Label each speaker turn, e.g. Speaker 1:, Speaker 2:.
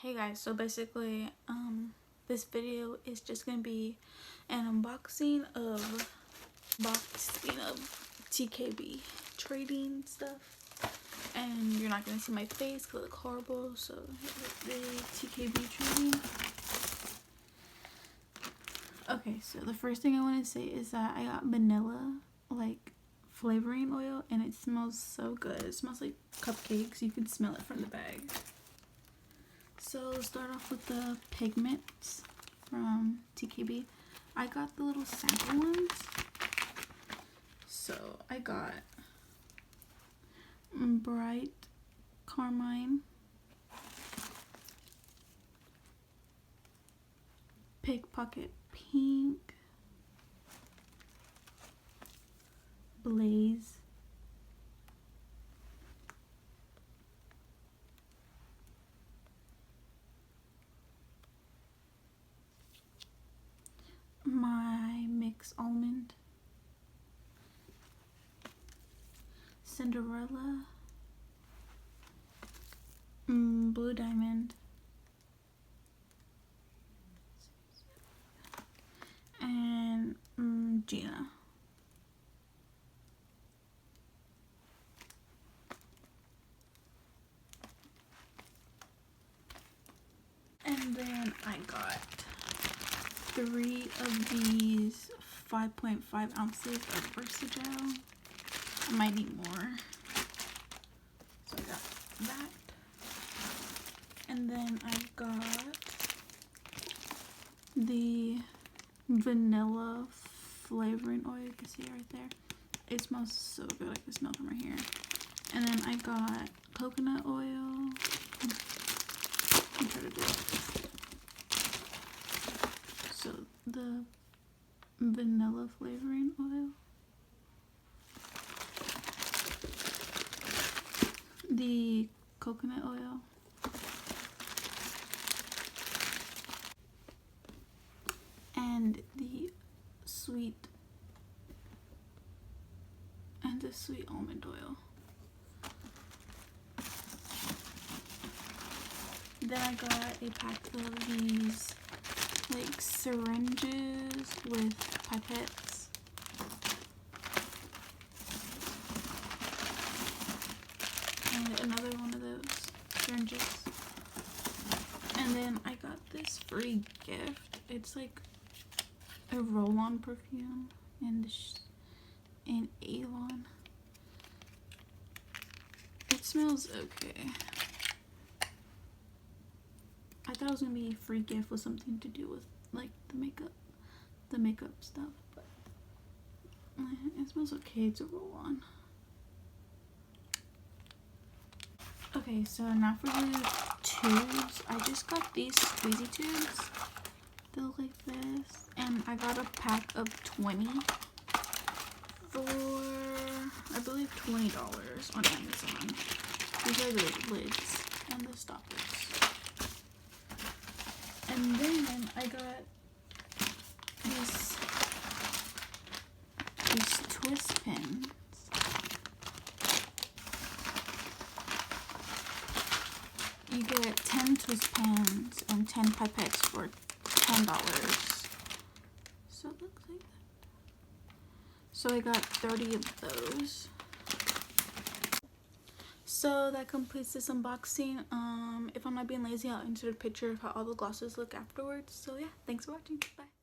Speaker 1: Hey guys, so basically this video is just gonna be an unboxing of TKB Trading stuff, and you're not gonna see my face because it looks horrible. So the TKB Trading. Okay, so the first thing I want to say is that I got vanilla flavoring oil, and it smells so good. It smells like cupcakes. You can smell it from the bag. So let's start off with the pigments from TKB. I got the little sample ones. So I got bright carmine, pickpocket pink, blaze, my mix almond, Cinderella, blue diamond, and Gina. And then I got 3 of these 5.5 ounces of Versagel. I might need more. So I got that. And then I got the vanilla flavoring oil. You can see it right there. It smells so good. I can smell it from right here. And then I got coconut oil. I'm trying to do it. So the vanilla flavoring oil, the coconut oil, and the sweet almond oil. Then I got a pack of these syringes with pipettes. And another one of those syringes. And then I got this free gift. It's like a roll-on perfume in Avon. It smells okay. I thought it was gonna be a free gift with something to do with the makeup stuff, but it smells okay. It's a roll-on. Okay, so now for the tubes. I just got these squeezy tubes. They look like this, and I got a pack of 20 for I believe $20 on Amazon. These are the lids and the stoppers. And then I got these twist pins. You get 10 twist pins and 10 pipettes for $10. So it looks like that. So I got 30 of those. So that completes this unboxing. If I'm not being lazy, I'll insert a picture of how all the glosses look afterwards. So yeah, thanks for watching. Bye.